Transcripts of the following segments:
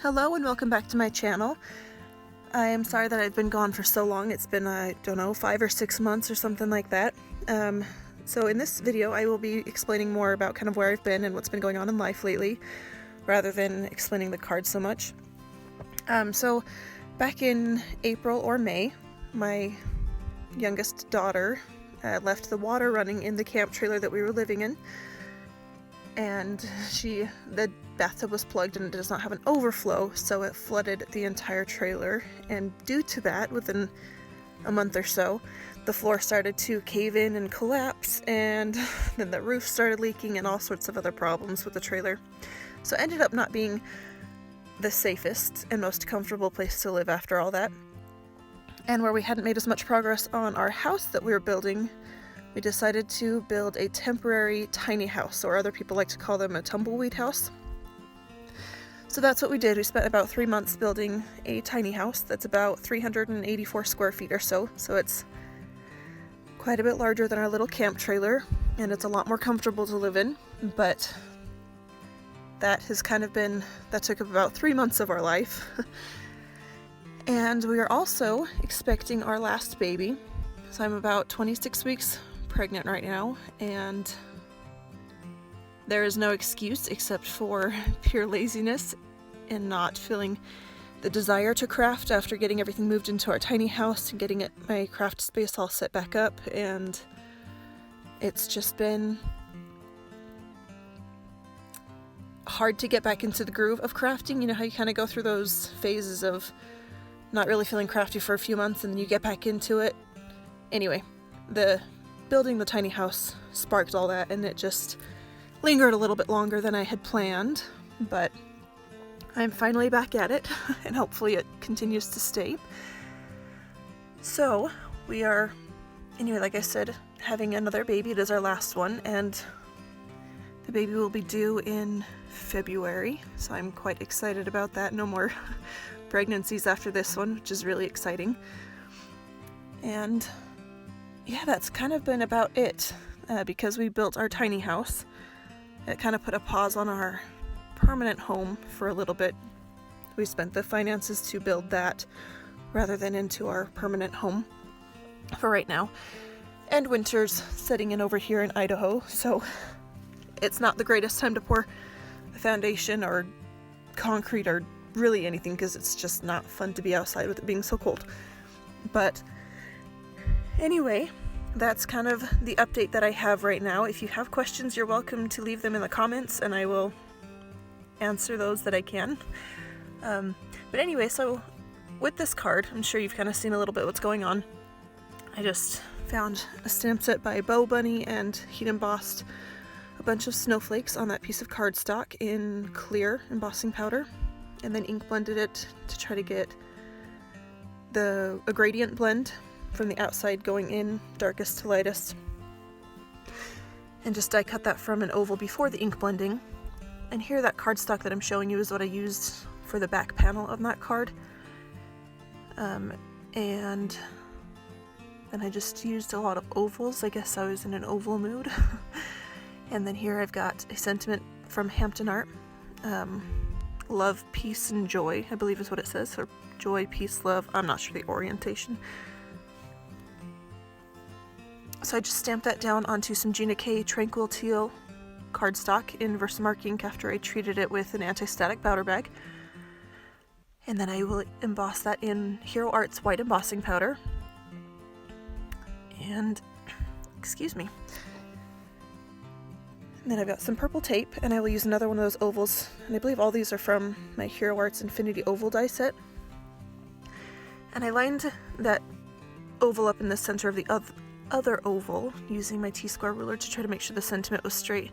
Hello and welcome back to my channel. I am sorry that I've been gone for so long. It's been, I don't know, 5 or 6 months or something like that. So in this video I will be explaining more about kind of where I've been and what's been going on in life lately, rather than explaining the cards so much. So back in April or May, my youngest daughter left the water running in the camp trailer that we were living in. And the bathtub was plugged and it does not have an overflow, so it flooded the entire trailer. And due to that, within a month or so, the floor started to cave in and collapse, and then the roof started leaking and all sorts of other problems with the trailer. So it ended up not being the safest and most comfortable place to live after all that. And where we hadn't made as much progress on our house that we were building, we decided to build a temporary tiny house, or other people like to call them a tumbleweed house. So that's what we did. We spent about 3 months building a tiny house that's about 384 square feet or so. So it's quite a bit larger than our little camp trailer, and it's a lot more comfortable to live in. But that took about 3 months of our life. And we are also expecting our last baby. So I'm about 26 weeks pregnant right now, and there is no excuse except for pure laziness and not feeling the desire to craft after getting everything moved into our tiny house and getting my craft space all set back up. And it's just been hard to get back into the groove of crafting. You know how you kind of go through those phases of not really feeling crafty for a few months and then you get back into it. Anyway, building the tiny house sparked all that, and it just lingered a little bit longer than I had planned, but I'm finally back at it, and hopefully it continues to stay. So we are, anyway, like I said, having another baby. It is our last one, and the baby will be due in February, so I'm quite excited about that. No more pregnancies after this one, which is really exciting. And yeah, that's kind of been about it. Because we built our tiny house, it kind of put a pause on our permanent home for a little bit. We spent the finances to build that rather than into our permanent home for right now. And winter's setting in over here in Idaho, so it's not the greatest time to pour a foundation or concrete or really anything, because it's just not fun to be outside with it being so cold. But anyway, that's kind of the update that I have right now. If you have questions, you're welcome to leave them in the comments, and I will answer those that I can. But anyway, so with this card, I'm sure you've kind of seen a little bit what's going on. I just found a stamp set by Bo Bunny, and he'd embossed a bunch of snowflakes on that piece of cardstock in clear embossing powder, and then ink blended it to try to get a gradient blend from the outside going in, darkest to lightest, and just die cut that from an oval before the ink blending. And here, that cardstock that I'm showing you is what I used for the back panel of that card, and then I just used a lot of ovals. I guess I was in an oval mood. And then here I've got a sentiment from Hampton Art, love, peace, and joy, I believe is what it says, or joy, peace, love. I'm not sure the orientation. So I just stamped that down onto some Gina K Tranquil Teal cardstock in Versamark ink after I treated it with an anti-static powder bag. And then I will emboss that in Hero Arts white embossing powder. And, excuse me. And then I've got some purple tape, and I will use another one of those ovals. And I believe all these are from my Hero Arts Infinity Oval die set. And I lined that oval up in the center of the other oval using my T-square ruler to try to make sure the sentiment was straight.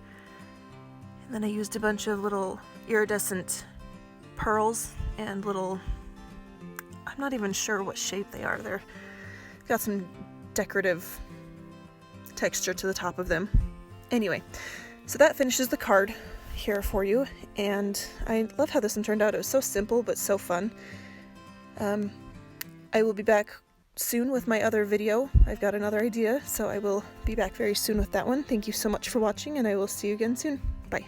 And then I used a bunch of little iridescent pearls and little, I'm not even sure what shape they are. They've got some decorative texture to the top of them. Anyway, so that finishes the card here for you, and I love how this one turned out. It was so simple but so fun. I will be back soon with my other video. I've got another idea, so I will be back very soon with that one. Thank you so much for watching, and I will see you again soon. Bye.